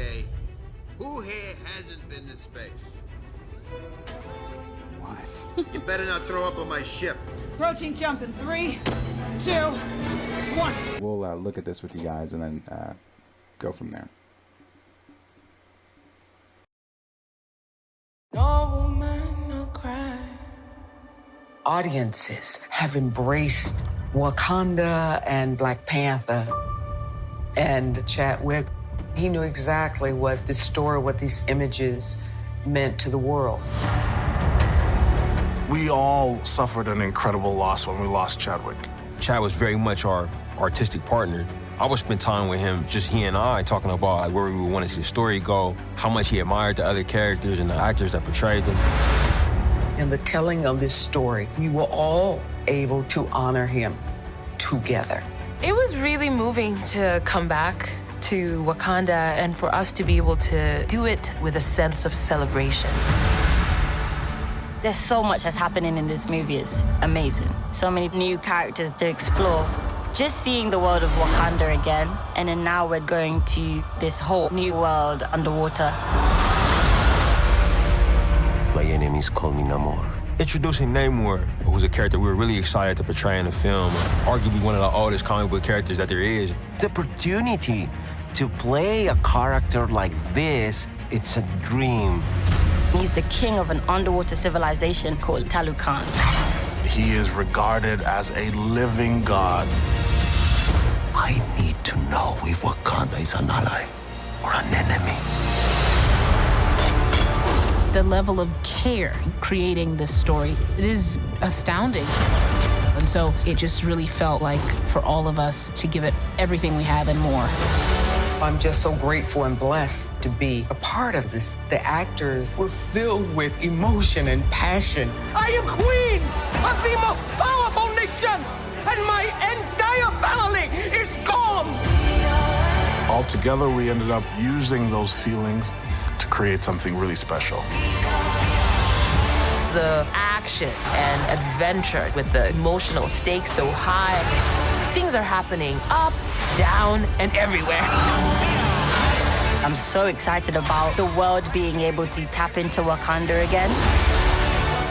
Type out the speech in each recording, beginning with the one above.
Okay, who here hasn't been to space? Why? You better not throw up on my ship. Approaching jump in 3, 2, 1. We'll look at this with you guys and then go from there. No woman, no cry. Audiences have embraced Wakanda and Black Panther. And Chadwick, he knew exactly what this story, what these images meant to the world. We all suffered an incredible loss when we lost Chadwick. Chad was very much our artistic partner. I would spend time with him, just he and I, talking about like, where we would want to see the story go, how much he admired the other characters and the actors that portrayed them. In the telling of this story, we were all able to honor him together. It was really moving to come back to Wakanda and for us to be able to do it with a sense of celebration. There's so much that's happening in this movie. It's amazing. So many new characters to explore. Just seeing the world of Wakanda again, and then now we're going to this whole new world underwater. My enemies call me Namor. Introducing Namor, who's a character we were really excited to portray in the film, arguably one of the oldest comic book characters that there is. The opportunity to play a character like this, it's a dream. He's the king of an underwater civilization called Talokan. He is regarded as a living god. I need to know if Wakanda is an ally or an enemy. The level of care creating this story, it is astounding. And so it just really felt like for all of us to give it everything we have and more. I'm just so grateful and blessed to be a part of this. The actors were filled with emotion and passion. I am queen of the most powerful nation, and my entire family is gone. Altogether, we ended up using those feelings to create something really special. The action and adventure with the emotional stakes so high. Things are happening up, down, and everywhere. I'm so excited about the world being able to tap into Wakanda again.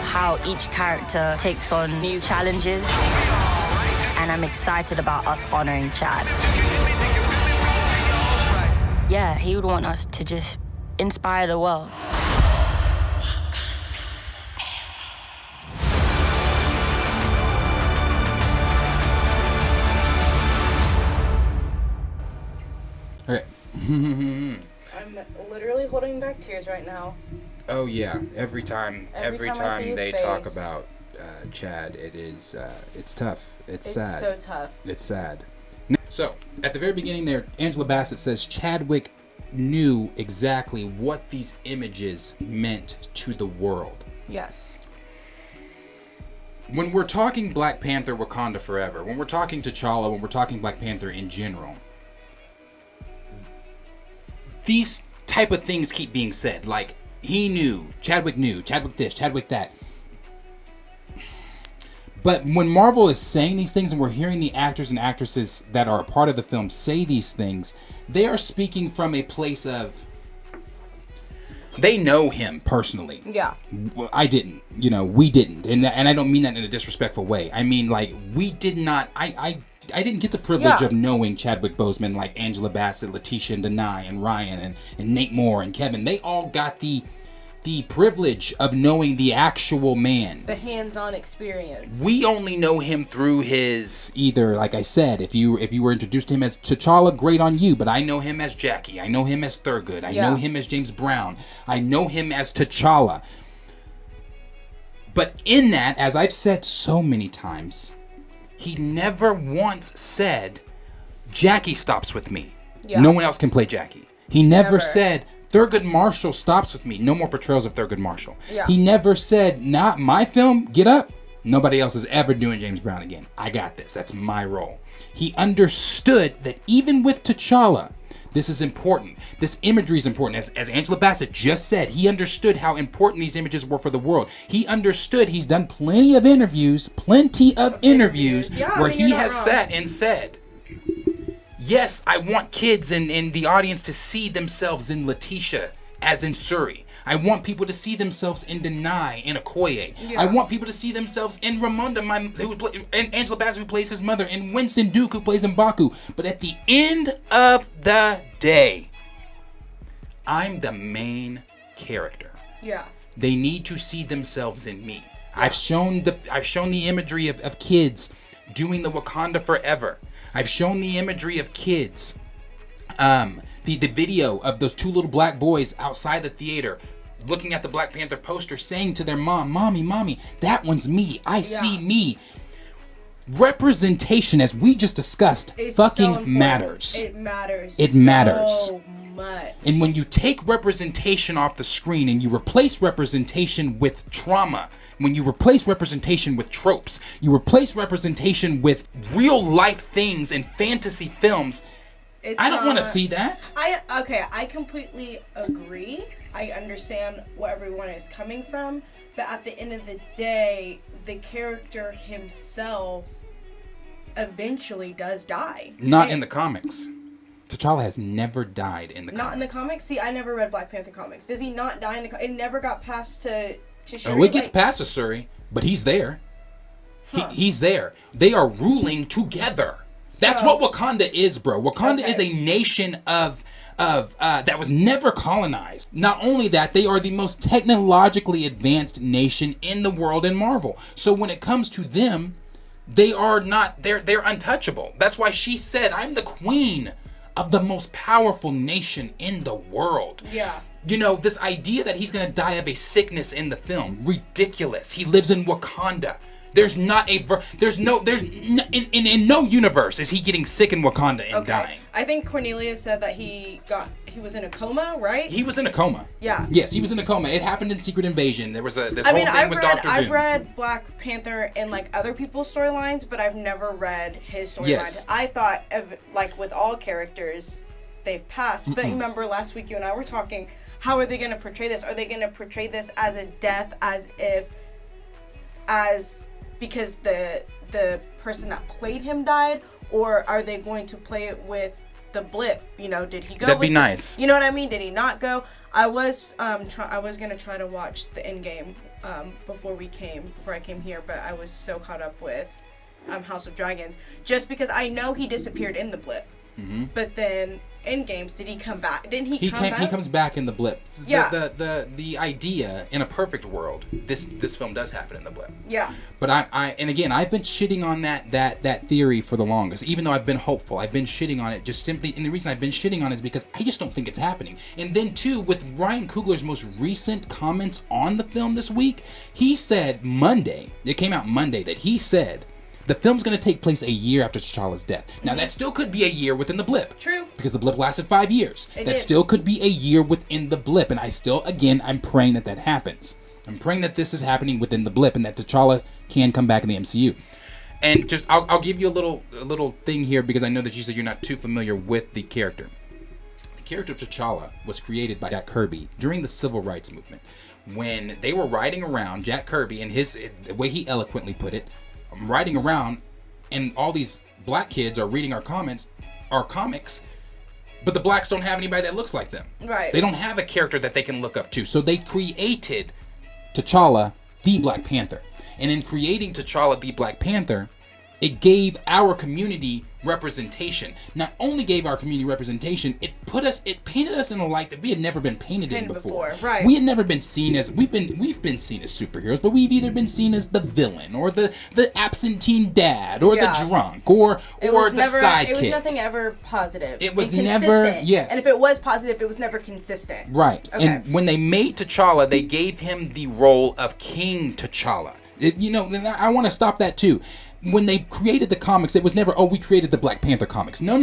How each character takes on new challenges. And I'm excited about us honoring Chad. Yeah, he would want us to just inspire the world. Okay. I'm literally holding back tears right now. Oh yeah, every time they talk face. about Chad, it's tough. It's sad. It's so tough. It's sad. So at the very beginning there, Angela Bassett says Chadwick knew exactly what these images meant to the world. Yes. When we're talking Black Panther, Wakanda Forever, when we're talking T'Challa, when we're talking Black Panther in general, these type of things keep being said. Like, he knew, Chadwick this, Chadwick that. But when Marvel is saying these things and we're hearing the actors and actresses that are a part of the film say these things, they are speaking from a place of, they know him personally. Yeah. I didn't, we didn't. And I don't mean that in a disrespectful way. I mean, like, we did not, I didn't get the privilege of knowing Chadwick Boseman like Angela Bassett, Letitia and Denai and Ryan and Nate Moore and Kevin. They all got the privilege of knowing the actual man. The hands-on experience. We only know him through his, either, like I said, if you were introduced to him as T'Challa, great on you, but I know him as Jackie. I know him as Thurgood. I know him as James Brown. I know him as T'Challa. But in that, as I've said so many times, he never once said, Jackie stops with me. Yeah. No one else can play Jackie. He never said, Thurgood Marshall stops with me. No more portrayals of Thurgood Marshall. Yeah. He never said, not my film, get up. Nobody else is ever doing James Brown again. I got this. That's my role. He understood that even with T'Challa, this is important. This imagery is important. As Angela Bassett just said, he understood how important these images were for the world. He understood. He's done plenty of interviews where he has sat and said, Yes, I want kids in the audience to see themselves in Letitia as in Suri. I want people to see themselves in Denai, in Okoye. Yeah. I want people to see themselves in Ramonda, and Angela Bassett, who plays his mother, and Winston Duke, who plays M'Baku. But at the end of the day, I'm the main character. Yeah. They need to see themselves in me. Yeah. I've shown the imagery of kids doing the Wakanda Forever. I've shown the imagery of kids. The video of those two little black boys outside the theater looking at the Black Panther poster saying to their mom, Mommy, that one's me. I see me. Representation, as we just discussed, fucking matters. It matters. It matters so much. And when you take representation off the screen and you replace representation with trauma, when you replace representation with tropes, you replace representation with real life things in fantasy films, I don't want to see that. I completely agree. I understand where everyone is coming from, but at the end of the day, the character himself eventually does die. Not in the comics. T'Challa has never died in the comics. Not in the comics? See, I never read Black Panther comics. Does he not die in the comics? It never got past to Shuri? Oh, it gets past to Shuri, but he's there. Huh. He's there. They are ruling together. That's what Wakanda is, bro. Wakanda is a nation of that was never colonized. Not only that, they are the most technologically advanced nation in the world in Marvel. So when it comes to them, they are not. They're untouchable. That's why she said, "I'm the queen of the most powerful nation in the world." Yeah. You know, this idea that he's gonna die of a sickness in the film, ridiculous. He lives in Wakanda. In no universe is he getting sick in Wakanda and dying. I think Cornelia said that he was in a coma, right? He was in a coma. Yeah. Yes, he was in a coma. It happened in Secret Invasion. There was this whole thing with Dr. Doom. I've read Black Panther in like other people's storylines, but I've never read his storyline. Yes. I thought like with all characters, they've passed. But remember last week you and I were talking, how are they going to portray this? Are they going to portray this as a death, because the person that played him died, or are they going to play it with the blip? You know, did he go? That'd be nice. You know what I mean? Did he not go? I was gonna try to watch the Endgame before I came here, but I was so caught up with House of Dragons just because I know he disappeared in the blip. Mm-hmm. But then in games, did he come back? Didn't he come back? He comes back in the blip. Yeah. The idea in a perfect world, this film does happen in the blip. Yeah. But and again, I've been shitting on that theory for the longest. Even though I've been hopeful, I've been shitting on it just simply. And the reason I've been shitting on it is because I just don't think it's happening. And then too, with Ryan Coogler's most recent comments on the film this week, he said Monday. It came out Monday that he said the film's going to take place a year after T'Challa's death. Now, that still could be a year within the blip. True. Because the blip lasted 5 years. That still could be a year within the blip. And I'm praying that happens. I'm praying that this is happening within the blip and that T'Challa can come back in the MCU. And just, I'll give you a little thing here because I know that you said you're not too familiar with the character. The character of T'Challa was created by Jack Kirby during the Civil Rights Movement. When they were riding around, Jack Kirby, and the way he eloquently put it, riding around and all these black kids are reading our comics, but the blacks don't have anybody that looks like them. Right. They don't have a character that they can look up to. So they created T'Challa, the Black Panther. And in creating T'Challa, the Black Panther, it gave our community representation. Not only gave our community representation, it painted us in a light that we had never been painted in before. Right. We had never been seen as we've been seen as superheroes, but we've either been seen as the villain or the absentee dad or the drunk or the sidekick. It was nothing ever positive. It was never, yes. And if it was positive, it was never consistent. Right. Okay. And when they made T'Challa, they gave him the role of King T'Challa. I want to stop that too. When they created the comics, it was never, we created the Black Panther comics. No.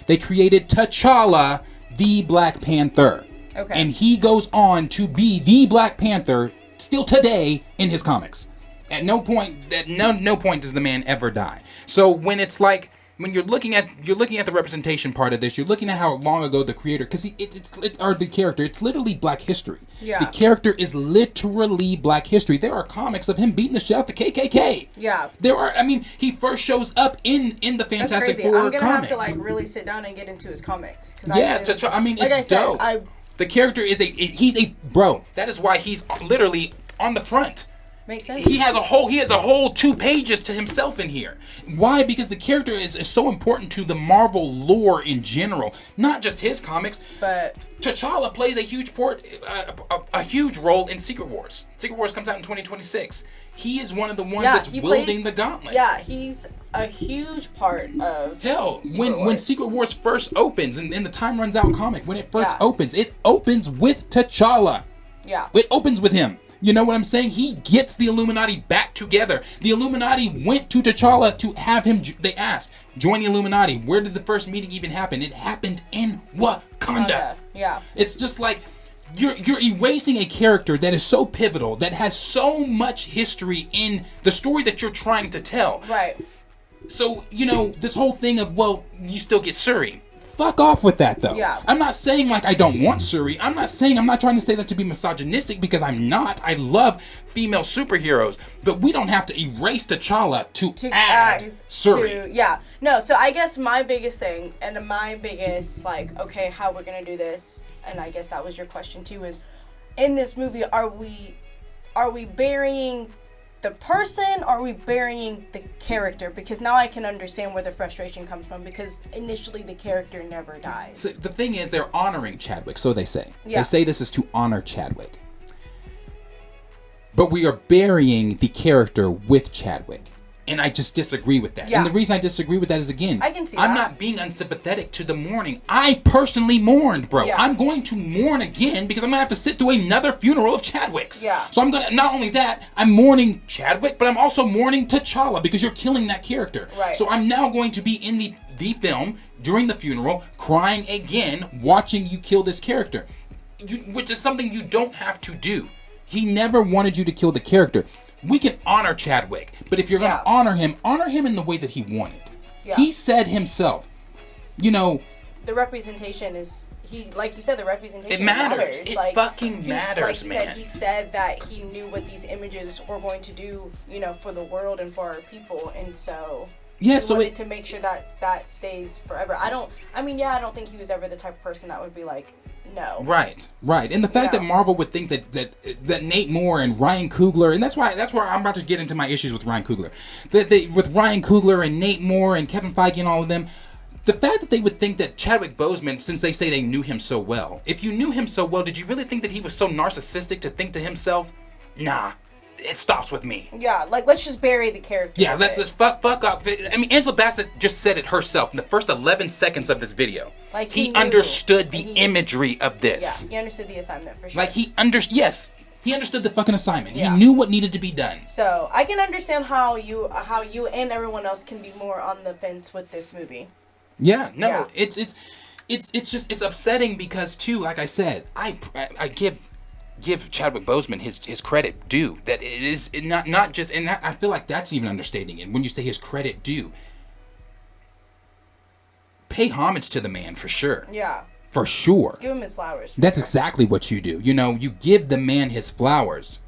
They created T'Challa, the Black Panther. Okay. And he goes on to be the Black Panther still today in his comics. At no point does the man ever die. So when it's like, when you're looking at the representation part of this, you're looking at how long ago the creator, because the character, it's literally Black history. Yeah. The character is literally Black history. There are comics of him beating the shit out the KKK. Yeah. There are. I mean, he first shows up in the Fantastic Four I'm gonna comics. have to like really sit down and get into his comics. I mean, it's dope. The character is he's a bro. That is why he's literally on the front. Makes sense. He has a whole 2 pages to himself in here. Why? Because the character is so important to the Marvel lore in general, not just his comics. But T'Challa plays a huge role in Secret Wars. Secret Wars comes out in 2026. He is one of the ones that's wielding the gauntlet. Yeah, he's a huge part of when Secret Wars first opens and the Time Runs Out comic, when it first opens, it opens with T'Challa. Yeah. It opens with him. You know what I'm saying? He gets the Illuminati back together. The Illuminati went to T'Challa to have him, they asked, join the Illuminati. Where did the first meeting even happen? It happened in Wakanda. Yeah. It's just like, you're erasing a character that is so pivotal, that has so much history in the story that you're trying to tell. Right. So, this whole thing of, well, you still get Shuri. Fuck off with that, though. Yeah. I'm not saying like I don't want Shuri. I'm not trying to say that to be misogynistic, because I'm not. I love female superheroes, but we don't have to erase T'Challa to add Shuri. No, so I guess my biggest thing and my biggest okay, how we're gonna do this, and I guess that was your question too, is in this movie, are we burying the person, or are we burying the character? Because now I can understand where the frustration comes from, because initially the character never dies. So the thing is, they're honoring Chadwick, so they say. Yeah. They say this is to honor Chadwick. But we are burying the character with Chadwick. And I just disagree with that. Yeah. And the reason I disagree with that is, again, I can see I'm that. not being unsympathetic to the mourning. I personally mourned, bro. Yeah. I'm going to mourn again, because I'm going to have to sit through another funeral of Chadwick's. Yeah. So I'm going to, not only that, I'm mourning Chadwick, but I'm also mourning T'Challa, because you're killing that character. Right. So I'm now going to be in the film, during the funeral, crying again, watching you kill this character. Which is something you don't have to do. He never wanted you to kill the character. We can honor Chadwick, but if you're going to honor him in the way that he wanted. Yeah. He said himself, the representation is, like you said, the representation it matters. It fucking matters, like you said, he said that he knew what these images were going to do, for the world and for our people, and so he wanted to make sure that stays forever. I don't think he was ever the type of person that would be like, no. Right. And the fact that Marvel would think that Nate Moore and Ryan Coogler, and that's where I'm about to get into my issues with Ryan Coogler. With Ryan Coogler and Nate Moore and Kevin Feige and all of them, the fact that they would think that Chadwick Boseman, since they say they knew him so well, if you knew him so well, did you really think that he was so narcissistic to think to himself, nah, it stops with me? Yeah, let's just bury the character. Yeah, let's fuck up. I mean, Angela Bassett just said it herself in the first 11 seconds of this video. He understood the imagery of this. Yeah, he understood the assignment for sure. He understood the fucking assignment. Yeah. He knew what needed to be done. So I can understand how you and everyone else can be more on the fence with this movie. Yeah, no, it's just upsetting, because too, like I said, I give Chadwick Boseman his credit due. That it is not just, and I feel like that's even understating it when you say his credit due. Pay homage to the man, for sure. Yeah. For sure. Give him his flowers. That's exactly what you do. You give the man his flowers,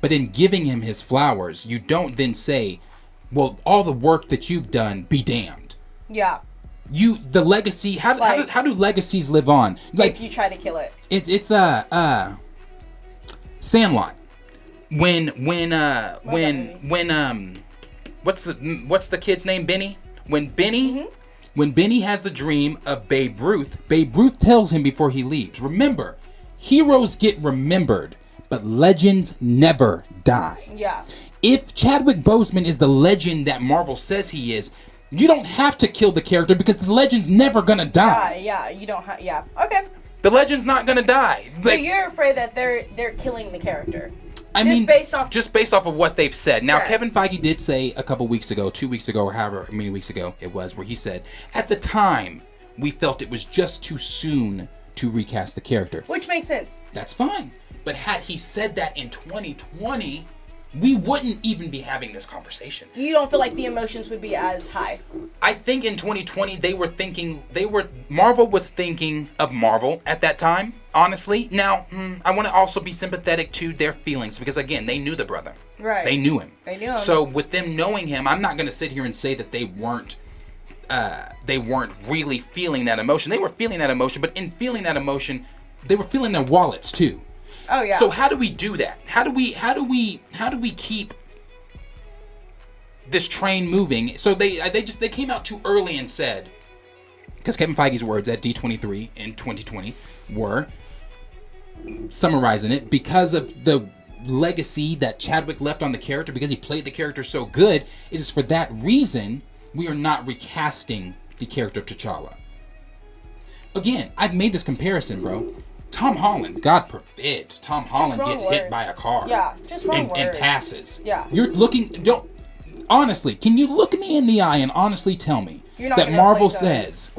but in giving him his flowers, you don't then say, well, all the work that you've done, be damned. Yeah. The legacy, how do legacies live on? If you try to kill it. It's Sandlot. When what's the kid's name? Benny? When Benny has the dream of Babe Ruth tells him before he leaves, remember, heroes get remembered, but legends never die. Yeah. If Chadwick Boseman is the legend that Marvel says he is, you don't have to kill the character, because the legend's never gonna die. Yeah, you don't have. Yeah, okay. The legend's not gonna die. So you're afraid that they're killing the character? Just based off of what they've said. Now, Kevin Feige did say a couple weeks ago, 2 weeks ago, or however many weeks ago it was, where he said, at the time, we felt it was just too soon to recast the character. Which makes sense. That's fine. But had he said that in 2020, we wouldn't even be having this conversation. You don't feel like the emotions would be as high? I think in 2020 Marvel was thinking of Marvel at that time, honestly. Now, I want to also be sympathetic to their feelings because, again, they knew the brother. Right. They knew him. They knew him. So with them knowing him, I'm not going to sit here and say that they weren't really feeling that emotion. They were feeling that emotion, but in feeling that emotion, they were feeling their wallets too. Oh yeah. So how do we do that? How do we keep this train moving? So they came out too early and said, because Kevin Feige's words at D23 in 2020 were, summarizing it, because of the legacy that Chadwick left on the character, because he played the character so good, it is for that reason we are not recasting the character of T'Challa. Again, I've made this comparison, bro. Tom Holland, God forbid, Tom Holland gets hit by a car. Yeah, just wrong words. And passes. Yeah. Honestly, can you look me in the eye and honestly tell me that Marvel says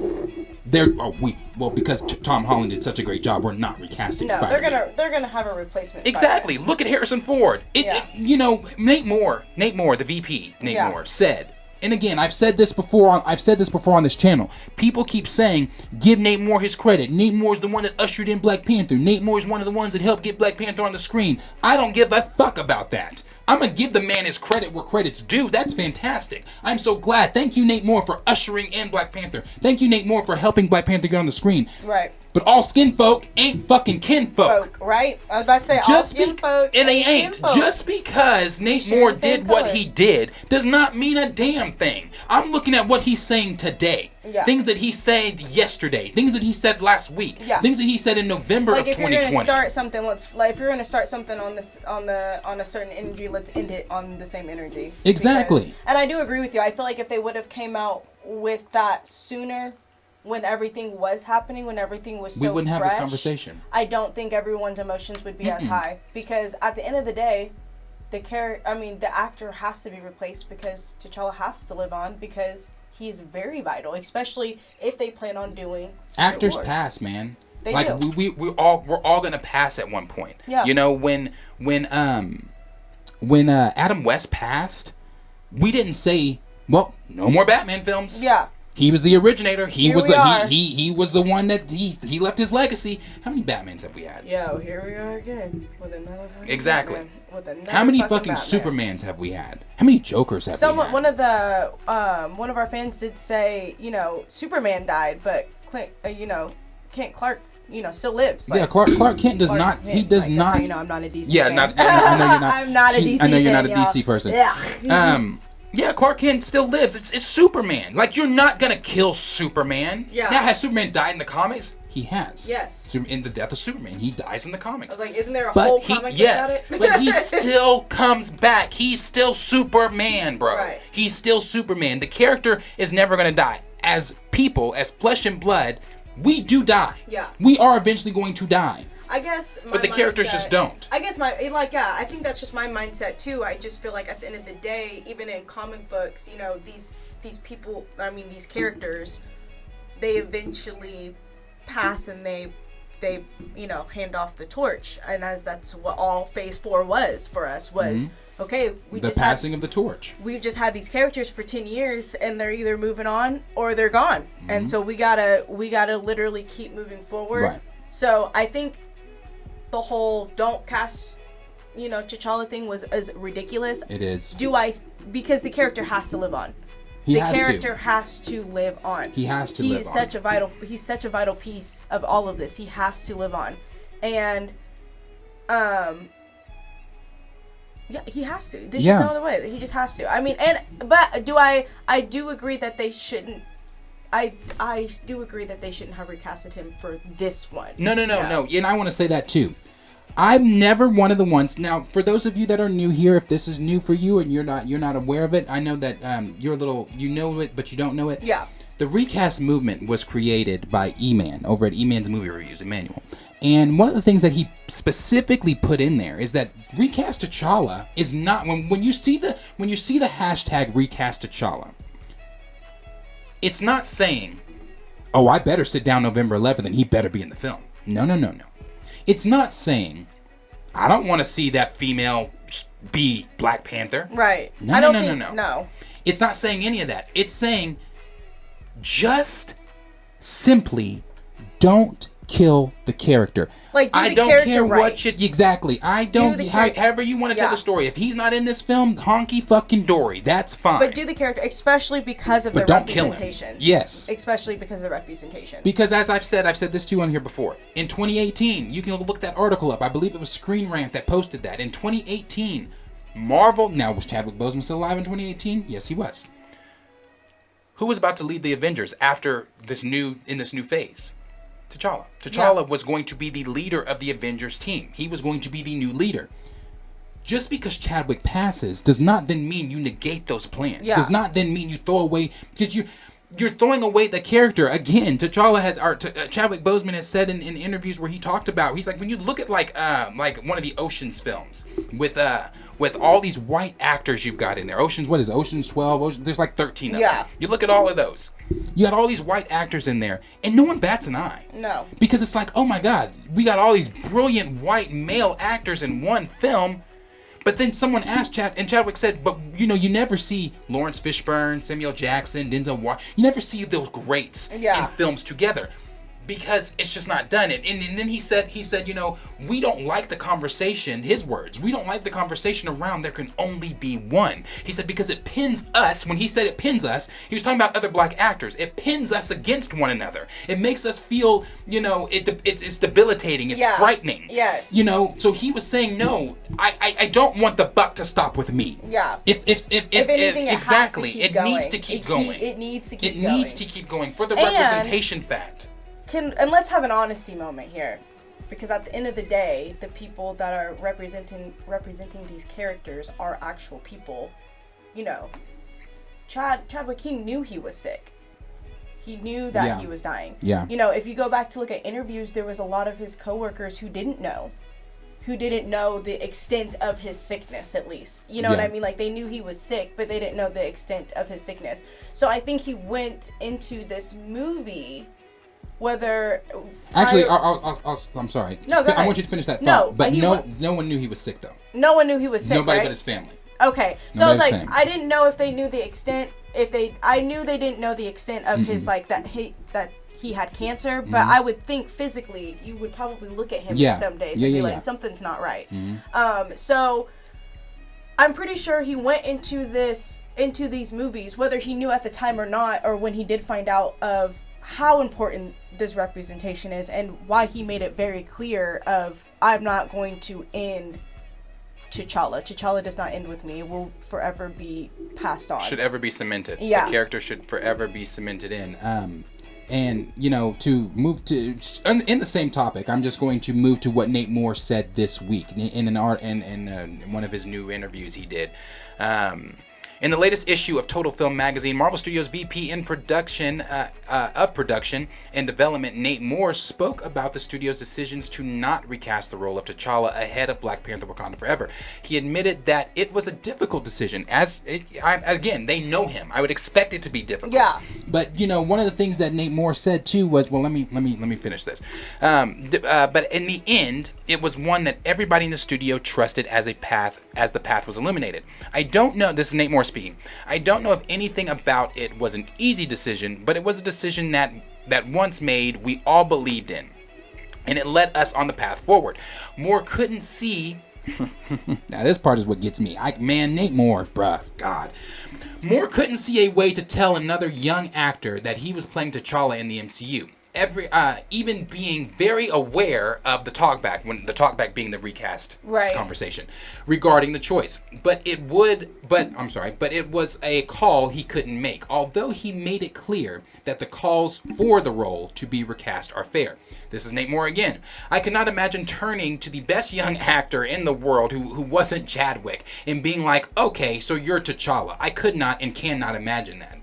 because Tom Holland did such a great job, we're not recasting Spider-Man. they're gonna have a replacement. Exactly. Look at Harrison Ford. Nate Moore, the VP, Moore said. And again, I've said this before on this channel. People keep saying, give Nate Moore his credit. Nate Moore's the one that ushered in Black Panther. Nate Moore's one of the ones that helped get Black Panther on the screen. I don't give a fuck about that. I'm going to give the man his credit where credit's due. That's fantastic. I'm so glad. Thank you, Nate Moore, for ushering in Black Panther. Thank you, Nate Moore, for helping Black Panther get on the screen. Right. But all skin folk ain't fucking kin folk. Right? I was about to say, all skin folk and they ain't. Just because Nate Moore did what he did does not mean a damn thing. I'm looking at what he's saying today. Yeah. Things that he said yesterday. Things that he said last week. Yeah. Things that he said in November of 2020. If you're gonna start something, if you're gonna start something on a certain energy, let's end it on the same energy. Exactly. And I do agree with you. I feel like if they would have came out with that sooner, when everything was happening, when everything was so fresh, we wouldn't have this conversation. I don't think everyone's emotions would be as high, because at the end of the day, the actor has to be replaced because T'Challa has to live on, because he's very vital, especially if they plan on doing actors pass, man. They do. We're all gonna pass at one point. Yeah. You know, when Adam West passed, we didn't say, well, no more Batman films. Yeah. He was the originator. He was the one that he left his legacy. How many Batmans have we had? Yo, here we are again with another fucking exactly. Batman, with another How many fucking Batman. Supermans have we had? How many Jokers have we had? One of our fans did say, Superman died, but Kent Clark, still lives. Like, yeah, Clark Kent does not. He does not. I'm not a DC. Yeah, fan. I know you're not. I'm not a DC. I know you're fan, not a DC person. Yeah. Yeah, Clark Kent still lives. It's Superman. Like, you're not gonna kill Superman. Yeah. Now, has Superman died in the comics? He has. Yes. In the death of Superman, he dies in the comics. I was like, isn't there a whole comic about it? But he still comes back. He's still Superman, bro. Right. He's still Superman. The character is never gonna die. As people, as flesh and blood, we do die. Yeah. We are eventually going to die. I guess but the characters just don't. I guess I think that's just my mindset too. I just feel like at the end of the day, even in comic books, these people, these characters, they eventually pass and they hand off the torch. And as that's what all Phase 4 was for us was, okay, the passing of the torch. We've just had these characters for 10 years and they're either moving on or they're gone. And so we gotta literally keep moving forward. Right. So I think the whole don't cast, T'Challa thing was as ridiculous. It is. Because the character has to live on. The character has to live on. He has to live on. He's such a vital piece of all of this. He has to live on. And he has to. There's just no other way. He just has to. But I do agree that they shouldn't. I do agree that they shouldn't have recasted him for this one. No. And I want to say that too. I'm never one of the ones. Now, for those of you that are new here, if this is new for you and you're not aware of it, I know that you're a little, you know it, but you don't know it. Yeah. The recast movement was created by E-Man over at E-Man's Movie Reviews, Emmanuel. And one of the things that he specifically put in there is that recast T'Challa is not when you see the hashtag recast T'Challa. It's not saying, oh, I better sit down November 11th and he better be in the film. No. It's not saying, I don't want to see that female be Black Panther. Right. No. It's not saying any of that. It's saying just simply don't kill the character. Like, do I the don't character care right. what shit. Exactly. I don't. However you want to tell the story. If he's not in this film, honky fucking dory. That's fine. But do the character, especially because of But the don't kill him. representation. Yes. Especially because of the representation. Because as I've said this too on here before. In 2018, you can look that article up. I believe it was Screen Rant that posted that. In 2018, Marvel. Now, was Chadwick Boseman still alive in 2018? Yes, he was. Who was about to lead the Avengers after this new phase? T'Challa. T'Challa was going to be the leader of the Avengers team. He was going to be the new leader. Just because Chadwick passes does not then mean you negate those plans. Does not then mean you throw away, because you're throwing away the character. Again, T'Challa has Chadwick Boseman has said in interviews where he talked about, he's like, when you look at like one of the Ocean's films with all these white actors you've got in there. Ocean's 12. There's like 13 of them. You look at all of those. You got all these white actors in there, and no one bats an eye. No. Because it's like, oh my God, we got all these brilliant white male actors in one film. But then someone asked Chadwick said, but you never see Lawrence Fishburne, Samuel Jackson, Denzel Washington. You never see those greats in films together. Because it's just not done. And then he said, we don't like the conversation, his words, we don't like the conversation around there can only be one. He said, because it pins us. When he said it pins us, he was talking about other Black actors. It pins us against one another. It makes us feel, it's debilitating. It's frightening. Yes. So he was saying, no, I don't want the buck to stop with me. Yeah. If anything, exactly, it needs to keep going. It needs to keep going. It needs to keep going for the representation fact. And let's have an honesty moment here, because at the end of the day, the people that are representing these characters are actual people. Chadwick, he knew he was sick. He knew that he was dying. Yeah. If you go back to look at interviews, there was a lot of his coworkers who didn't know the extent of his sickness, at least. You know what I mean? Like, they knew he was sick, but they didn't know the extent of his sickness. So I think he went into this movie. Actually, I'm sorry. No, go ahead. I want you to finish that thought. But no one knew he was sick, though. No one knew he was sick. Nobody right? but his family. Okay, so I was like, I didn't know if they knew the extent. I knew they didn't know the extent of his that he had cancer. But I would think physically, you would probably look at him some days and be like, something's not right. So I'm pretty sure he went into these movies, whether he knew at the time or not, or when he did find out of how important this representation is, and why he made it very clear of, I'm not going to end T'Challa. T'Challa does not end with me. It will forever be passed on. Should ever be cemented. Yeah. The character should forever be cemented in. And to move to in the same topic, I'm just going to move to what Nate Moore said this week in one of his new interviews he did. In the latest issue of Total Film magazine, Marvel Studios VP of production and development Nate Moore spoke about the studio's decisions to not recast the role of T'Challa ahead of Black Panther: Wakanda Forever. He admitted that it was a difficult decision. Again, they know him. I would expect it to be difficult. Yeah. But one of the things that Nate Moore said too was, well, let me finish this. But in the end, it was one that everybody in the studio trusted as the path was illuminated. I don't know. This is Nate Moore speaking. I don't know if anything about it was an easy decision, but it was a decision that once made, we all believed in, and it led us on the path forward. Moore couldn't see. Now this part is what gets me. Nate Moore, bruh, God. Moore couldn't see a way to tell another young actor that he was playing T'Challa in the MCU. Even being very aware of the talkback, when the talkback being the recast conversation regarding the choice. But it was a call he couldn't make, although he made it clear that the calls for the role to be recast are fair. This is Nate Moore again. I could not imagine turning to the best young actor in the world who wasn't Chadwick and being like, okay, so you're T'Challa. I could not and cannot imagine that.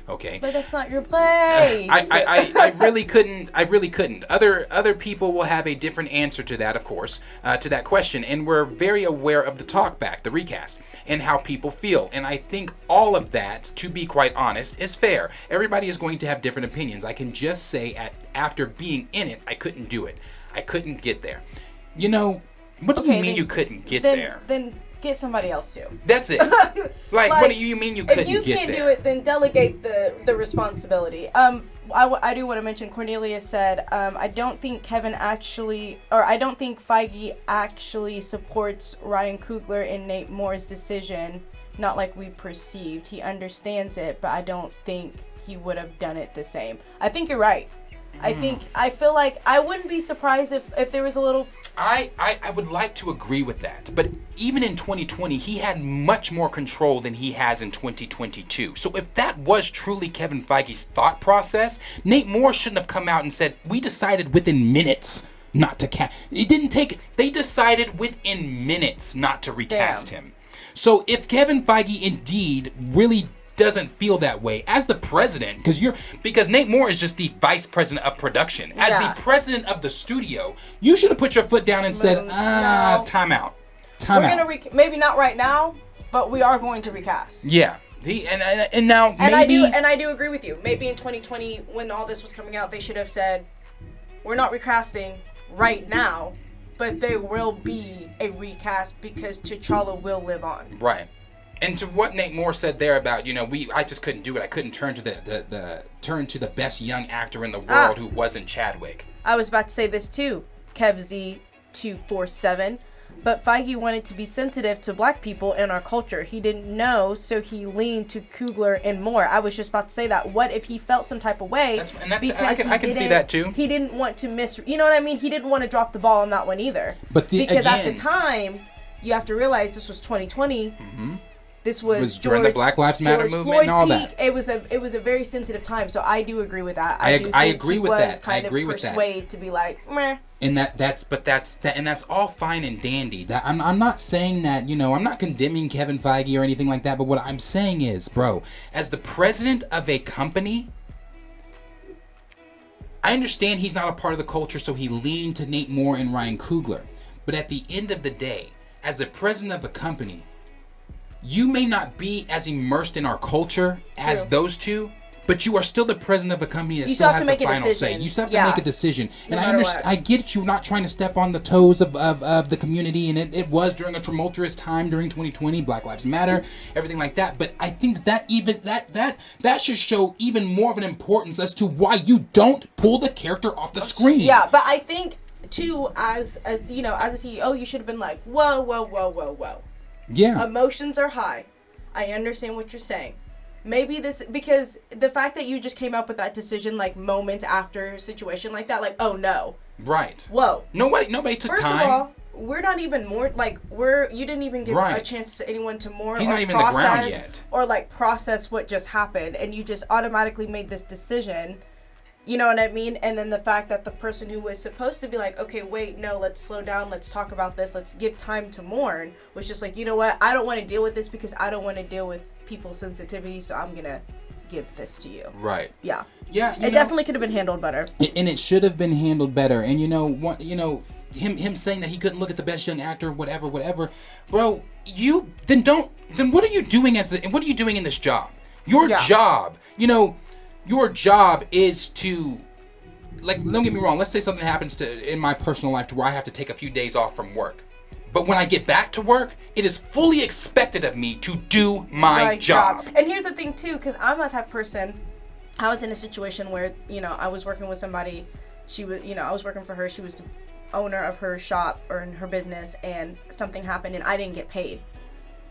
Okay. But that's not your place. I really couldn't. Other people will have a different answer to that, of course, to that question. And we're very aware of the talkback, the recast, and how people feel. And I think all of that, to be quite honest, is fair. Everybody is going to have different opinions. I can just say after being in it, I couldn't do it. I couldn't get there. What do you mean you couldn't get there? Then get somebody else to. That's it. Like, what do you mean you couldn't get there? If you can't do it, then delegate the responsibility. I do want to mention, Cornelia said, I don't think Feige actually supports Ryan Coogler and Nate Moore's decision, not like we perceived. He understands it, but I don't think he would have done it the same. I think you're right. I feel like I wouldn't be surprised if there was a little... I would like to agree with that. But even in 2020, he had much more control than he has in 2022. So if that was truly Kevin Feige's thought process, Nate Moore shouldn't have come out and said, we decided within minutes not to cast. It didn't take... They decided within minutes not to recast him. So if Kevin Feige indeed really doesn't feel that way as the president, because Nate Moore is just the vice president of production. As the president of the studio, you should have put your foot down and said, time out. Maybe not right now, but we are going to recast. Yeah. And now maybe... I do agree with you. Maybe in 2020, when all this was coming out, they should have said, we're not recasting right now, but there will be a recast because T'Challa will live on. Right. And to what Nate Moore said there about, I just couldn't do it. I couldn't turn to the best young actor in the world who wasn't Chadwick. I was about to say this too, KevZ247. But Feige wanted to be sensitive to black people in our culture. He didn't know, so he leaned to Coogler and Moore. I was just about to say that. What if he felt some type of way? I can see that too. He didn't want to you know what I mean? He didn't want to drop the ball on that one either. At the time, you have to realize this was 2020. Mm-hmm. This was during the Black Lives Matter movement and all that. It was a very sensitive time, so I do agree with that. I agree with that. I agree with that. Persuade to be like, meh. And that's all fine and dandy. That I'm not saying that, I'm not condemning Kevin Feige or anything like that. But what I'm saying is, bro, as the president of a company, I understand he's not a part of the culture, so he leaned to Nate Moore and Ryan Coogler. But at the end of the day, as the president of a company, you may not be as immersed in our culture as those two, but you are still the president of a company that still has the final say. You still have to make a decision. And I get you not trying to step on the toes of the community, and it was during a tumultuous time during 2020, Black Lives Matter, everything like that. But I think that should show even more of an importance as to why you don't pull the character off the screen. Yeah, but I think too, as a CEO, you should have been like, whoa. Yeah. Emotions are high. I understand what you're saying. Maybe because the fact that you just came up with that decision like moments after a situation like that, like, oh no. Right. Whoa. Nobody took time. First of all, we're not even more you didn't even give a chance to anyone to mourn He's or not even process in the ground yet. Or like process what just happened, and you just automatically made this decision. You know what I mean? And then the fact that the person who was supposed to be like, okay, wait, no, let's slow down, let's talk about this, let's give time to mourn, was just like, you know what? I don't want to deal with this because I don't want to deal with people's sensitivity, so I'm going to give this to you. Right. Yeah. Yeah. It definitely could have been handled better. And it should have been handled better. And him saying that he couldn't look at the best young actor, whatever, bro, then what are you doing what are you doing in this job? Your job, your job is to, like, don't get me wrong, let's say something happens in my personal life to where I have to take a few days off from work. But when I get back to work, it is fully expected of me to do my job. And here's the thing too, because I'm that type of person. I was in a situation where, I was working with somebody. She was, I was working for her. She was the owner of her shop or in her business, and something happened and I didn't get paid.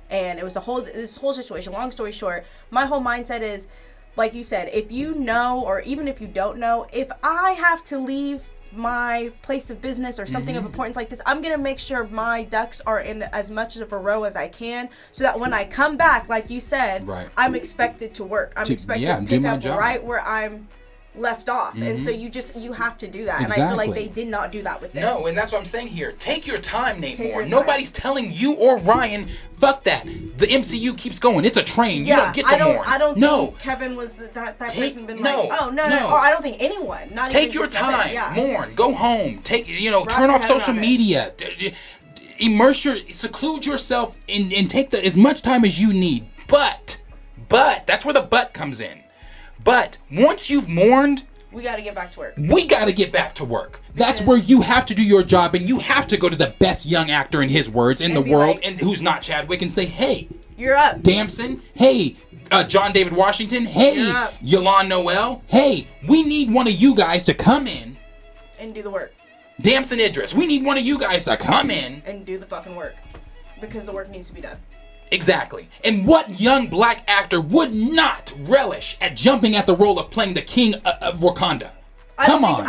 And it was this whole situation. Long story short, my whole mindset is, like you said, if you know, or even if you don't know, if I have to leave my place of business or something of importance like this, I'm going to make sure my ducks are in as much of a row as I can, so that when I come back, like you said, I'm expected to work. I'm expected to pick up right where I'm left off. And so you have to do that. Exactly. And I feel like they did not do that with this. No, and that's what I'm saying here. Take your time, Nate Moore. Nobody's telling you or Ryan, fuck that. The MCU keeps going. It's a train. You don't get to mourn. I don't think Kevin was that person been like, oh, no. Or I don't think anyone. Not Take your time. Mourn. Go home. Turn off social media. Seclude yourself and take as much time as you need. But, that's where the but comes in. But once you've mourned, we got to get back to work. We got to get back to work. That's where you have to do your job, and you have to go to the best young actor, in his words, in the world, and who's not Chadwick, and say, hey, you're up. Damson, hey, John David Washington, hey, Yolande Noel, hey, we need one of you guys to come in and do the work. Damson Idris, we need one of you guys to come in and do the fucking work, because the work needs to be done. Exactly. And what young black actor would not relish at jumping at the role of playing the king of Wakanda? I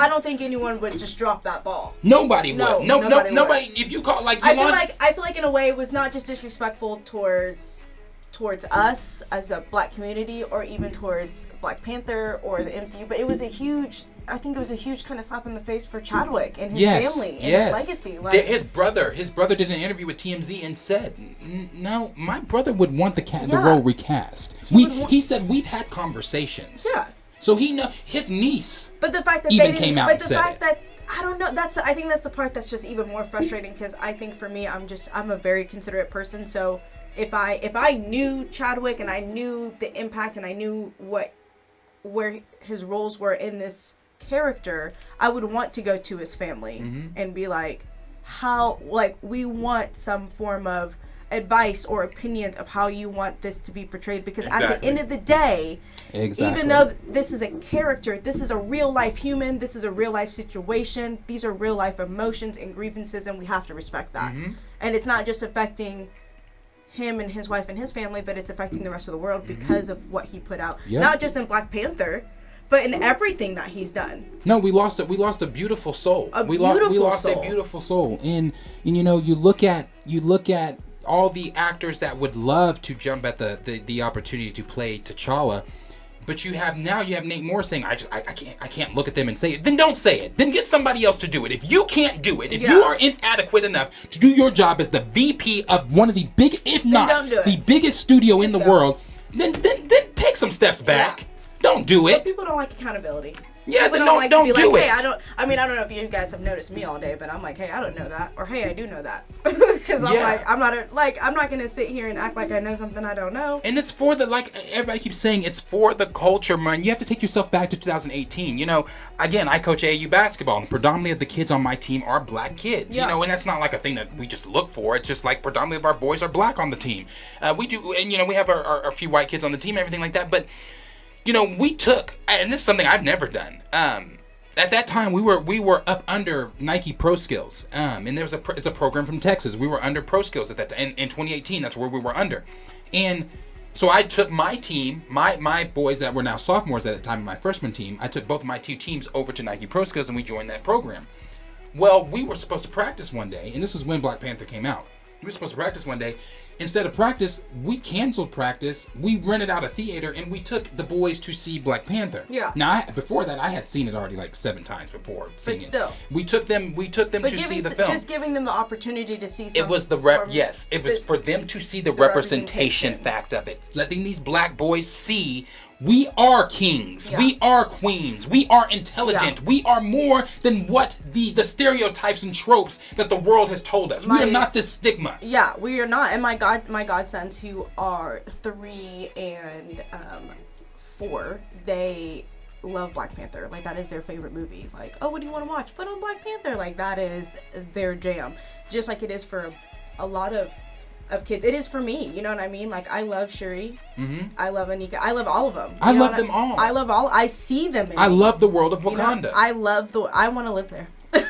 don't think anyone would just drop that ball. Nobody would. Nobody. If you call I feel like in a way it was not just disrespectful towards us as a black community, or even towards Black Panther or the MCU, but it was a huge kind of slap in the face for Chadwick and his family and his legacy. Like, his brother did an interview with TMZ and said, "No, my brother would want the role recast." He said we've had conversations. Yeah. So his niece. But the fact that even came out and said it. That I don't know. I think that's the part that's just even more frustrating, because I think for me, I'm a very considerate person. So if I knew Chadwick and I knew the impact and I knew where his roles were in this character, I would want to go to his family and be like, we want some form of advice or opinions of how you want this to be portrayed, because at the end of the day, even though this is a character, this is a real life human, this is a real life situation, these are real life emotions and grievances, and we have to respect that. And it's not just affecting him and his wife and his family, but it's affecting the rest of the world because of what he put out, not just in Black Panther, but in everything that he's done. No, we lost a beautiful soul. We lost a beautiful soul. And you look at all the actors that would love to jump at the opportunity to play T'Challa, but you have Nate Moore saying, I can't look at them and say it. Then don't say it. Then get somebody else to do it. If you can't do it, if you are inadequate enough to do your job as the VP of one of the big, if not the biggest studio in the world, then take some steps back. Yeah. Don't do it. But people don't like accountability. Yeah, then don't do it. Hey, I don't know if you guys have noticed me all day, but I'm like, hey, I don't know that, or hey, I do know that, because I'm not gonna sit here and act like I know something I don't know. And it's for everybody keeps saying, it's for the culture, man. You have to take yourself back to 2018. Again, I coach AAU basketball, and predominantly of the kids on my team are black kids. And that's not like a thing that we just look for. It's just like predominantly of our boys are black on the team. We do, and we have our few white kids on the team, and everything like that, but. We took, and this is something I've never done. At that time, we were up under Nike Pro Skills, and it's a program from Texas. We were under Pro Skills at that time. In 2018, that's where we were under. And so I took my team, my boys that were now sophomores at the time, my freshman team, I took both of my two teams over to Nike Pro Skills, and we joined that program. Well, we were supposed to practice one day, and this is when Black Panther came out. We were supposed to practice one day. Instead of practice, we canceled practice. We rented out a theater, and we took the boys to see Black Panther. Yeah. Now, before that, I had seen it already like 7 times before seeing it. But still, we took them to see the film. Just giving them the opportunity to see. It was it was for them to see the representation fact of it, letting these black boys see. We are kings. Yeah. We are queens. We are intelligent. Yeah. We are more than what the stereotypes and tropes that the world has told us. We are not this stigma. Yeah, we are not. And my godsons, who are 3 and 4, they love Black Panther. Like, that is their favorite movie. Like, oh, what do you want to watch? Put on Black Panther. Like, that is their jam. Just like it is for a lot of kids. It is for me, you know what I mean? Like, I love Shuri. I love Anika. I love all of them. I love them all. I love all. I see them in I love the world of Wakanda. I want to live there.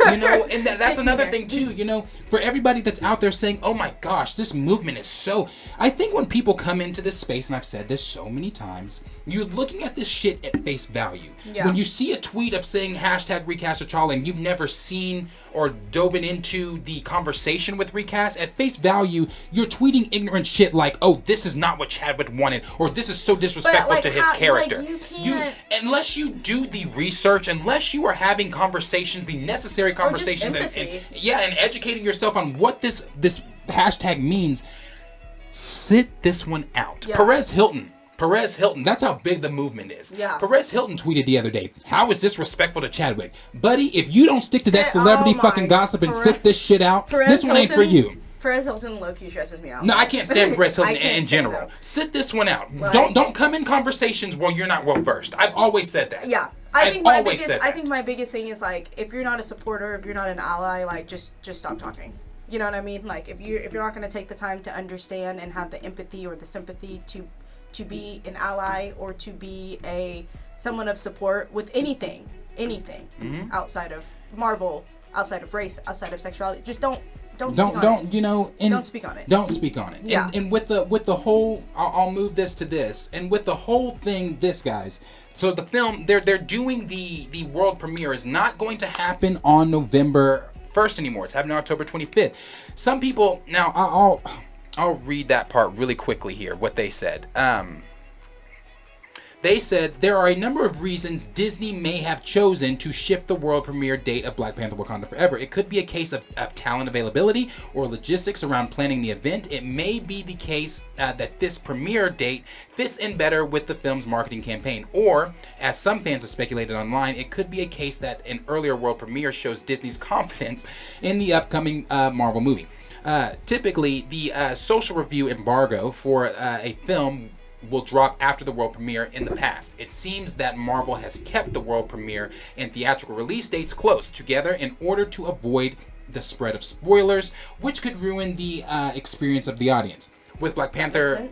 And that's another thing too, for everybody that's out there saying, oh my gosh, this movement is so... I think when people come into this space, and I've said this so many times, you're looking at this shit at face value. Yeah. When you see a tweet of saying #recast T'Challa and you've never seen or dove into the conversation with Recast, at face value, you're tweeting ignorant shit like, oh, this is not what Chadwick wanted, or this is so disrespectful to his character. Unless you do the research, unless you are having conversations, the necessary conversations, and educating yourself on what this hashtag means, sit this one out. Yeah. Perez Hilton, that's how big the movement is. Yeah. Perez Hilton tweeted the other day, how is this respectful to Chadwick? Buddy, if you don't stick to that celebrity fucking gossip and sit this shit out, this one ain't for you. Perez Hilton low-key stresses me out. No, I can't stand Perez Hilton in general. Sit this one out. Don't come in conversations where you're not well versed. I've always said that. Yeah. I think my biggest thing is like, if you're not a supporter, if you're not an ally, like just stop talking. You know what I mean? Like if you're not going to take the time to understand and have the empathy or the sympathy to be an ally or to be someone of support with anything outside of Marvel, outside of race, outside of sexuality, just don't speak on it. Don't speak on it. Yeah. And with the whole, I'll move this to this. And with the whole thing, guys. So the film, they're doing the world premiere is not going to happen on November 1st anymore. It's happening on October 25th. Some people, now I'll read that part really quickly here. What they said. They said there are a number of reasons Disney may have chosen to shift the world premiere date of Black Panther: Wakanda Forever. It could be a case of talent availability or logistics around planning the event. It may be the case that this premiere date fits in better with the film's marketing campaign. Or, as some fans have speculated online, it could be a case that an earlier world premiere shows Disney's confidence in the upcoming Marvel movie. Typically, the social review embargo for a film will drop after the world premiere in the past. It seems that Marvel has kept the world premiere and theatrical release dates close together in order to avoid the spread of spoilers, which could ruin the experience of the audience. With Black Panther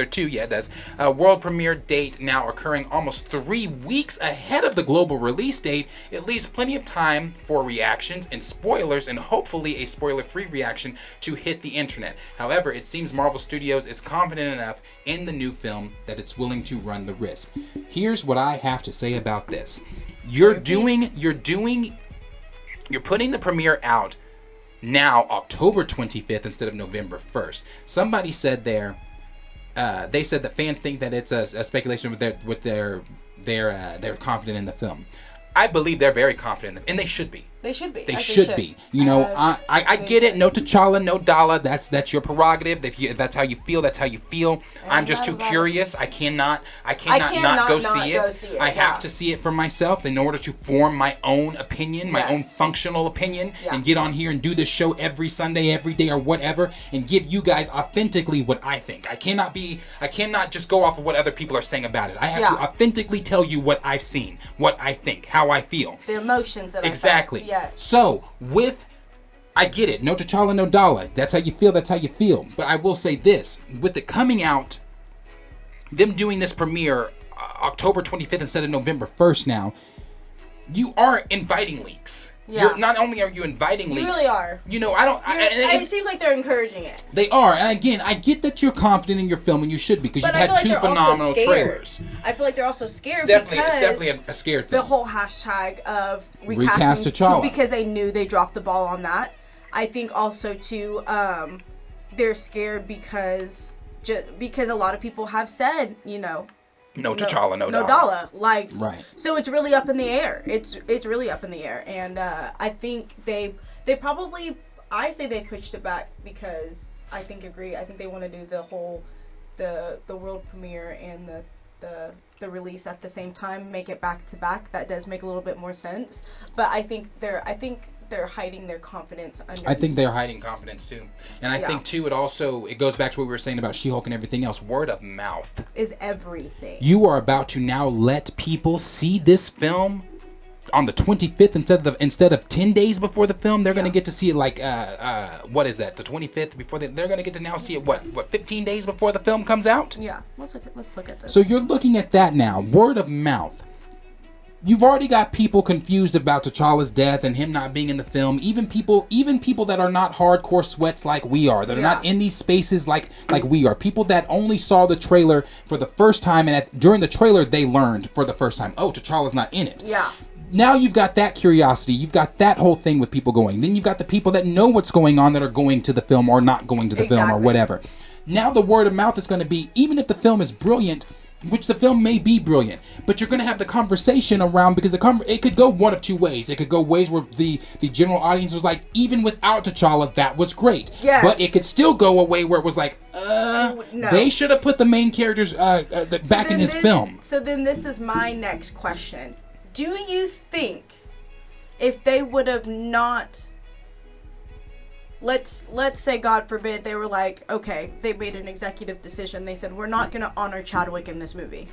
2, yeah, it does. World premiere date now occurring almost 3 weeks ahead of the global release date. It leaves plenty of time for reactions and spoilers, and hopefully a spoiler-free reaction to hit the internet. However, it seems Marvel Studios is confident enough in the new film that it's willing to run the risk. Here's what I have to say about this. You're putting the premiere out now October 25th instead of November 1st. Somebody said there, they said that fans think that it's a speculation with they're confident in the film. I believe they're very confident, and they should be. They should be. They should be. You know, I get it. No T'Challa, no Dala. That's your prerogative. If that's how you feel, that's how you feel. I'm just too curious. I cannot not go see it. I have to see it for myself in order to form my own opinion, my own functional opinion, and get on here and do this show every Sunday, every day, or whatever, and give you guys authentically what I think. I cannot just go off of what other people are saying about it. I have to authentically tell you what I've seen, what I think, how I feel. The emotions that exactly. I felt. Yes. So, I get it. No T'Challa, no Dala. That's how you feel. That's how you feel. But I will say this. With it coming out, them doing this premiere October 25th instead of November 1st now, you are inviting leaks. Yeah. Not only are you inviting leaks. You really are. You know, it seems like they're encouraging it. They are. And again, I get that you're confident in your film, and you should be, because you've had two phenomenal trailers. I feel like they're also scared it's definitely a scared thing. The whole hashtag of recast T'Challa. Because they knew they dropped the ball on that. I think also, too, they're scared because a lot of people have said, you know, no T'Challa, no Dala. Like, right. So it's really up in the air. It's really up in the air, and I think they probably, I say they pushed it back because I think they want to do the whole the world premiere and the release at the same time, make it back to back. That does make a little bit more sense, but I think they're hiding their confidence under. I think they're hiding confidence too, and I think too it goes back to what we were saying about She-Hulk and everything else. Word of mouth is everything. You are about to now let people see this film on the 25th instead of 10 days before the film. They're going to get to see it like what is that, the 25th before they're going to get to now see it what 15 days before the film comes out. Yeah, let's look at this. So you're looking at that now. Word of mouth. You've already got people confused about T'Challa's death and him not being in the film. Even people that are not hardcore sweats like we are, that are not in these spaces like we are. People that only saw the trailer for the first time, and during the trailer they learned for the first time, oh, T'Challa's not in it. Yeah. Now you've got that curiosity. You've got that whole thing with people going. Then you've got the people that know what's going on that are going to the film or not going to the film or whatever. Now the word of mouth is going to be, even if the film is brilliant, which the film may be brilliant, but you're going to have the conversation around, because it could go one of two ways. It could go ways where the general audience was like, even without T'Challa, that was great. Yes. But it could still go a way where it was like, no. They should have put the main characters back in his film. So then this is my next question. Do you think if they would have not... Let's say, God forbid, they were like, okay, they made an executive decision. They said, we're not going to honor Chadwick in this movie.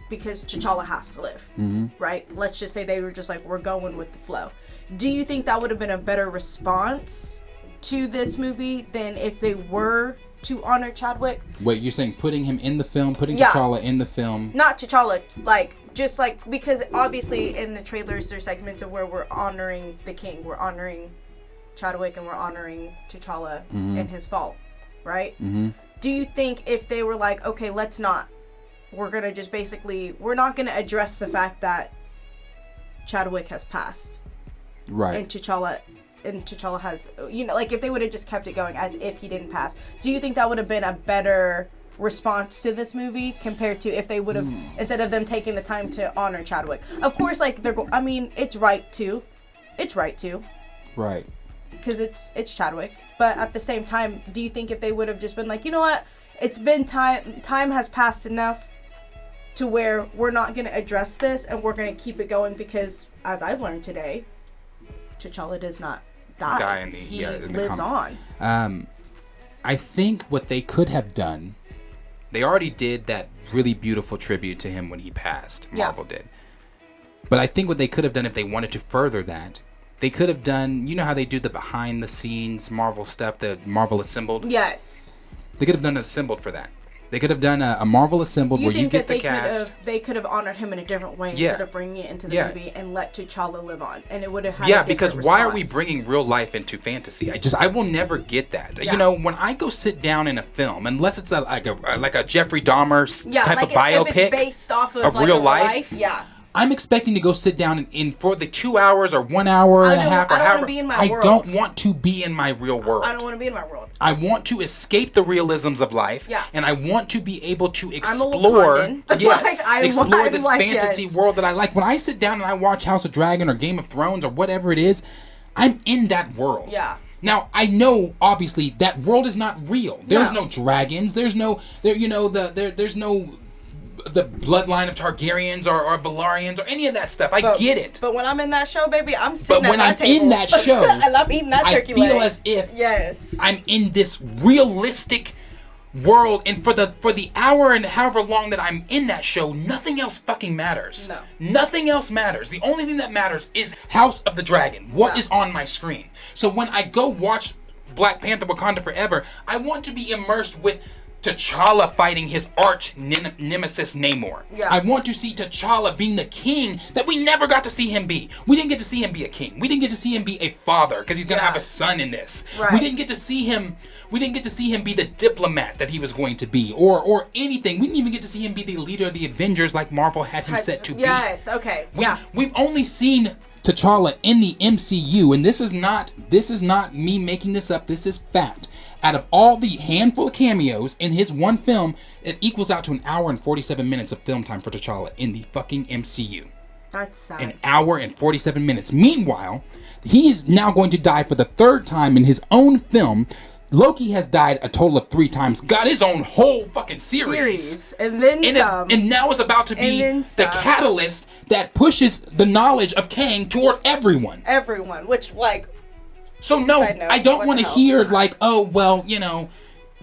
because T'Challa has to live, right? Let's just say they were just like, we're going with the flow. Do you think that would have been a better response to this movie than if they were to honor Chadwick? Wait, you're saying putting him in the film, putting T'Challa in the film? Not T'Challa, like, just like, because obviously in the trailers there's segments of where we're honoring the king, we're honoring Chadwick, and we're honoring T'Challa and his fall, right? Do you think if they were like, okay, let's not, we're gonna just basically, we're not gonna address the fact that Chadwick has passed, right? And T'Challa has, you know, like if they would have just kept it going as if he didn't pass, do you think that would have been a better response to this movie compared to if they would have, instead of them taking the time to honor Chadwick? Of course, like I mean, it's right to, right, because it's Chadwick. But at the same time, do you think if they would have just been like, you know what, it's been time has passed enough to where we're not going to address this and we're going to keep it going, because as I've learned today, T'Challa does not die. He lives on. I think what they could have done, they already did that really beautiful tribute to him when he passed. Marvel did. But I think what they could have done if they wanted to further that, they could have done, you know how they do the behind the scenes Marvel stuff, the Marvel Assembled? Yes. They could have done an Assembled for that. They could have done a Marvel Assembled where you get the cast. They could have honored him in a different way instead of bringing it into the movie and let T'Challa live on, and it would have had a because response. why are we bringing real life into fantasy? I will never get that. You know, when I go sit down in a film, unless it's like a Jeffrey Dahmer type of biopic, if it's based off of like real life, I'm expecting to go sit down in for the 2 hours or 1 hour and a half or however. I don't want to be in my real world. I don't want to be in my world. I want to escape the realisms of life, and I want to be able to explore, explore this fantasy world that I like. When I sit down and I watch House of Dragon or Game of Thrones or whatever it is, I'm in that world. Yeah. Now I know, obviously, that world is not real. There's no dragons. There's no there's no the bloodline of Targaryens or Valarians or any of that stuff. I get it. But when I'm in that show, baby, I'm sitting at that table. But when I'm in that show, and I'm eating that turkey leg, I feel as if I'm in this realistic world, and for the hour and however long that I'm in that show, nothing else fucking matters. No. Nothing else matters. The only thing that matters is House of the Dragon. What is on my screen? So when I go watch Black Panther: Wakanda Forever, I want to be immersed with T'Challa fighting his arch nemesis Namor. I want to see T'Challa being the king that we never got to see him be. We didn't get to see him be a king. We didn't get to see him be a father because he's gonna have a son in this. Right. We didn't get to see him. We didn't get to see him be the diplomat that he was going to be, or anything. We didn't even get to see him be the leader of the Avengers like Marvel had him set to be. Yes. Okay. We've only seen T'Challa in the MCU, and this is not me making this up. This is fact. Out of all the handful of cameos in his one film, it equals out to 1 hour and 47 minutes of film time for T'Challa in the fucking MCU. That's sad. 1 hour and 47 minutes. Meanwhile, he is now going to die for the 3rd time in his own film. Loki has died a total of 3 times. Got his own whole fucking series. And then some. And now is about to be the catalyst that pushes the knowledge of Kang toward everyone. Which, like... So no, I don't want to hear like, oh, well, you know,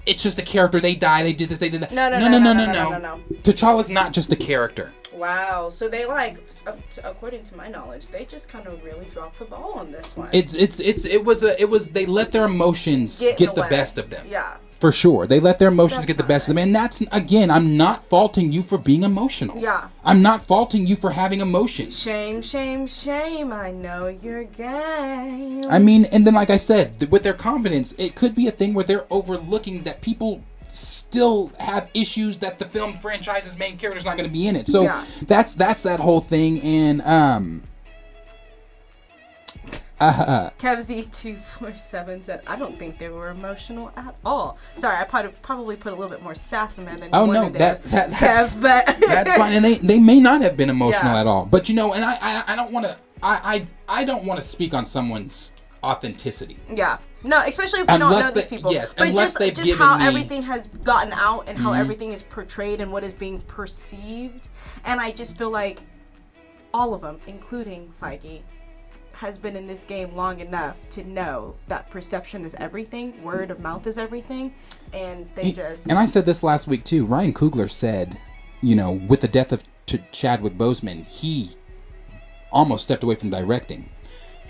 it's just a character. They die. They did this. They did that. No. T'Challa's not just a character. Wow. So they according to my knowledge, they just kind of really dropped the ball on this one. They let their emotions get the best of them. Yeah. For sure. They let their emotions get the best of them. And that's, again, I'm not faulting you for being emotional. Yeah. I'm not faulting you for having emotions. Shame, shame, shame. I know you're gay. I mean, and then like I said, with their confidence, it could be a thing where they're overlooking that people still have issues that the film franchise's main character's not going to be in it. So that's that whole thing. And KevZ247 said, I don't think they were emotional at all. Sorry, I probably put a little bit more sass in there than you wanted there. Kev, but that's fine. And they may not have been emotional at all. But you know, and I don't want to I don't want to speak on someone's authenticity. Yeah. No, especially if we don't know these people. Yes, but unless they've just given how me... everything has gotten out and how everything is portrayed and what is being perceived. And I just feel like all of them, including Feige, has been in this game long enough to know that perception is everything, word of mouth is everything, and they just... And I said this last week too. Ryan Coogler said, you know, with the death of to Chadwick Boseman, he almost stepped away from directing.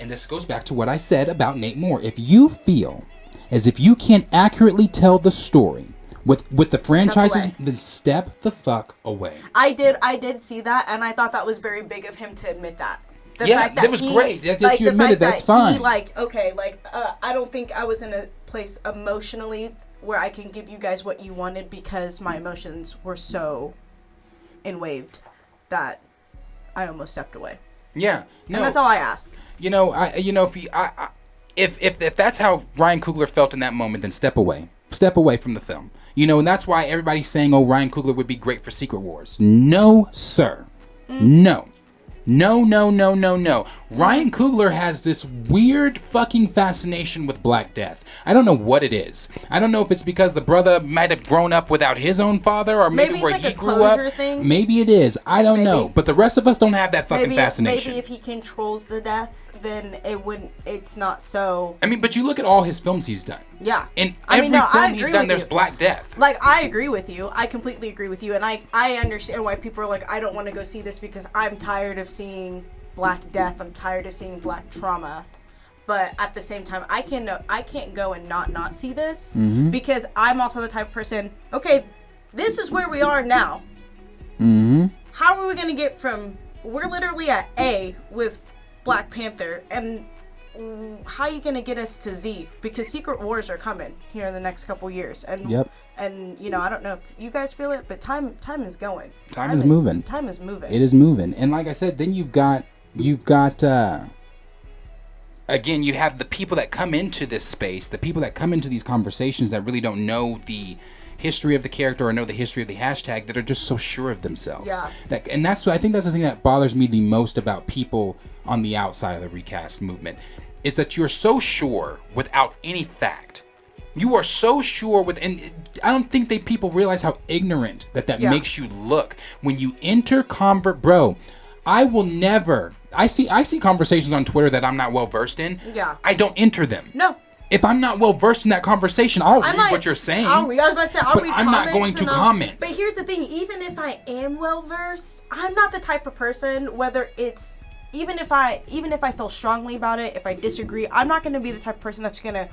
And this goes back to what I said about Nate Moore. If you feel as if you can't accurately tell the story with the franchises, then step the fuck away. I did see that, and I thought that was very big of him to admit that. The fact that was great. If you admit it, that's fine. I don't think I was in a place emotionally where I can give you guys what you wanted because my emotions were so enwaved that I almost stepped away. Yeah, no, and that's all I ask. If that's how Ryan Coogler felt in that moment, then step away from the film. And that's why everybody's saying, "Oh, Ryan Coogler would be great for Secret Wars." No, sir, no. Ryan Coogler has this weird fucking fascination with Black Death. I don't know what it is. I don't know if it's because the brother might have grown up without his own father, or maybe where he grew up. Thing. Maybe it is. I don't know. But the rest of us don't have that fucking fascination. Maybe if he controls the death, then it's not so. I mean, but you look at all his films he's done. Yeah. In every film he's done, there's Black Death. Like, I agree with you. I completely agree with you. And I understand why people are like, I don't want to go see this because I'm tired of seeing Black Death. I'm tired of seeing Black trauma. But at the same time, I can't go and not see this because I'm also the type of person, okay, this is where we are now. How are we going to get from, we're literally at A with Black Panther, and how are you going to get us to Z? Because Secret Wars are coming here in the next couple years. And and I don't know if you guys feel it, but time is going. Time is moving. Time is moving. It is moving. And like I said, then you've got again, you have the people that come into this space, the people that come into these conversations that really don't know the history of the character or know the history of the hashtag, that are just so sure of themselves. Yeah. I think that's the thing that bothers me the most about people on the outside of the recast movement, is that you're so sure without any fact. You are so sure and I don't think people realize how ignorant that makes you look when you enter bro. I will never. I see conversations on Twitter that I'm not well versed in. Yeah. I don't enter them. No. If I'm not well versed in that conversation, I'll read what you're saying. I'll read I'm not going to comment. But here's the thing: even if I am well versed, I'm not the type of person. Whether it's even if I feel strongly about it, if I disagree, I'm not going to be the type of person that's going to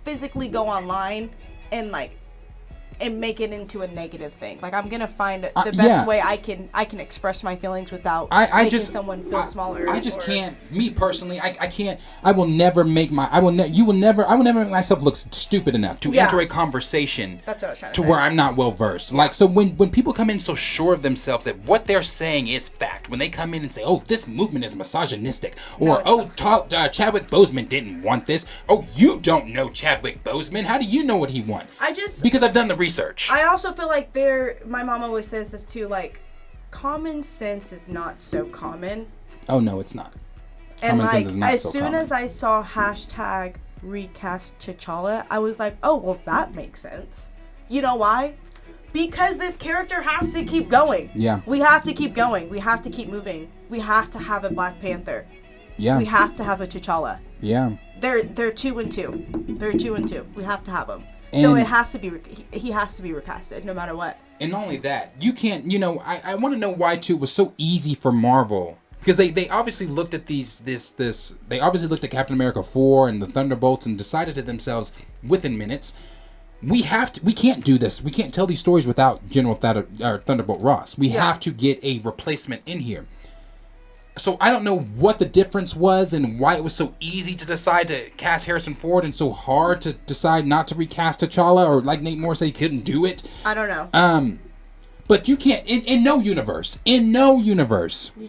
physically go online and make it into a negative thing. Like, I'm gonna find the best way I can express my feelings without making someone feel smaller. I just can't. Me personally, I can't. I will never make make myself look stupid enough to enter a conversation. That's what I was trying to say. Where I'm not well versed. Like, so when people come in so sure of themselves that what they're saying is fact, when they come in and say, "Oh, this movement is misogynistic," or Chadwick Boseman didn't want this. Oh, you don't know Chadwick Boseman. How do you know what he wants? Because I've done the research. I also feel like my mom always says this too, like, common sense is not so common. Oh no, it's not. And as soon as I saw hashtag recast T'Challa, I was like, oh, well, that makes sense. You know why? Because this character has to keep going. Yeah. We have to keep going. We have to keep moving. We have to have a Black Panther. Yeah. We have to have a T'Challa. Yeah. They're 2 and 2. They're 2 and 2. We have to have them. So it has to be. He has to be recasted, no matter what. And not only that, you can't. I want to know why too. It was so easy for Marvel, because they obviously looked at They obviously looked at Captain America 4 and the Thunderbolts and decided to themselves within minutes, we can't do this. We can't tell these stories without General Thunderbolt Ross. We have to get a replacement in here. So I don't know what the difference was and why it was so easy to decide to cast Harrison Ford and so hard to decide not to recast T'Challa, or like Nate Moore said, he couldn't do it. I don't know. But you can't, in no universe, you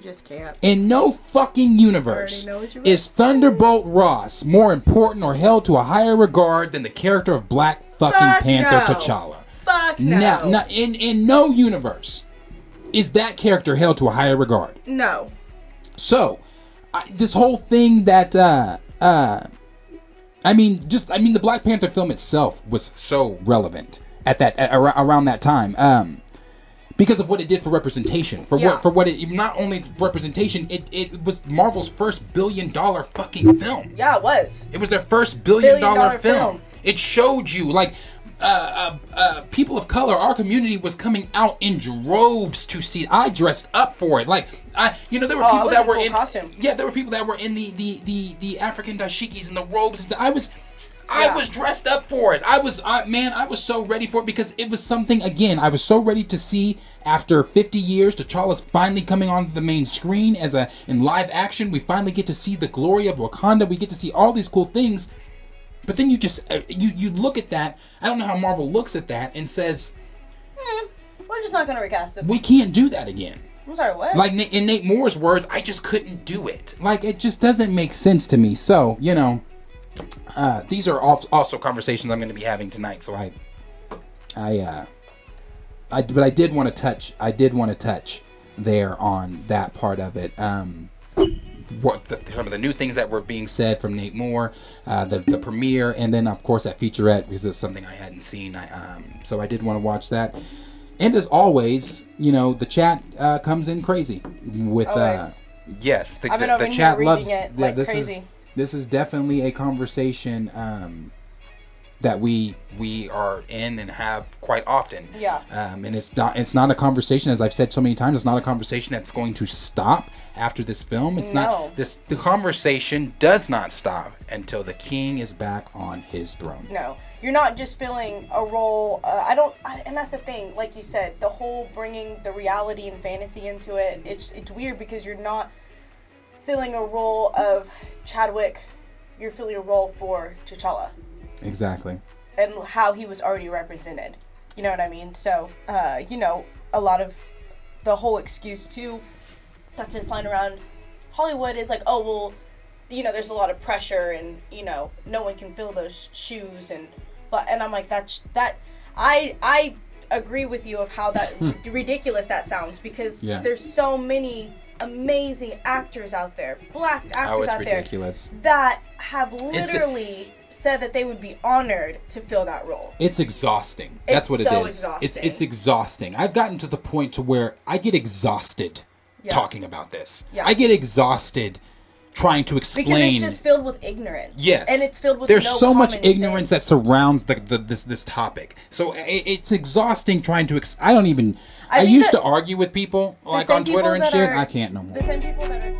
just can't. In no fucking universe is Thunderbolt Ross more important or held to a higher regard than the character of Black fucking Panther T'Challa. Fuck no. Now, in no universe is that character held to a higher regard. No. So, this whole thing that, the Black Panther film itself was so relevant around that time, because of what it did for representation, not only representation, it was Marvel's first $1 billion fucking film. Yeah, it was. It was their first $1 billion film. It showed you, like, people of color, our community was coming out in droves to see. I dressed up for it. Like there were people that were in costume. Yeah, there were people that were in the African dashikis and the robes. I was dressed up for it. I was so ready for it because it was something. Again, I was so ready to see after 50 years, T'Challa's finally coming onto the main screen in live action. We finally get to see the glory of Wakanda. We get to see all these cool things. But then you just you look at that. I don't know how Marvel looks at that and says, "We're just not going to recast it. We can't do that again." I'm sorry, what? Like in Nate Moore's words, I just couldn't do it. Like it just doesn't make sense to me. So these are also conversations I'm going to be having tonight. So but I did want to touch there on that part of it. Some of the new things that were being said from Nate Moore, the premiere, and then of course that featurette, because it's something I hadn't seen. So I did want to watch that. And as always, the chat comes in crazy with yes, the chat loves crazy. This is definitely a conversation that we are in and have quite often. Yeah. And it's not a conversation, as I've said so many times, it's not a conversation that's going to stop after this film. It's not the conversation does not stop until the king is back on his throne. No. You're not just filling a role. And that's the thing. Like you said, the whole bringing the reality and fantasy into it. It's weird because you're not filling a role of Chadwick. You're filling a role for T'Challa. Exactly. And how he was already represented. You know what I mean? So, a lot of the whole excuse too that's been flying around Hollywood is like, oh well, there's a lot of pressure and no one can fill those shoes and I'm like I agree with you of how that ridiculous that sounds because there's so many amazing actors out there, black actors out ridiculous. There that have literally said that they would be honored to fill that role. It's exhausting. That's what it is. Exhausting. It's exhausting. I've gotten to the point to where I get exhausted talking about this. Yeah. I get exhausted trying to explain. Because it's just filled with ignorance. Yes. And it's filled with There's no so much common ignorance sense. that surrounds this topic. So it's exhausting trying to I used to argue with people like on Twitter and shit. I can't no more. The same people that are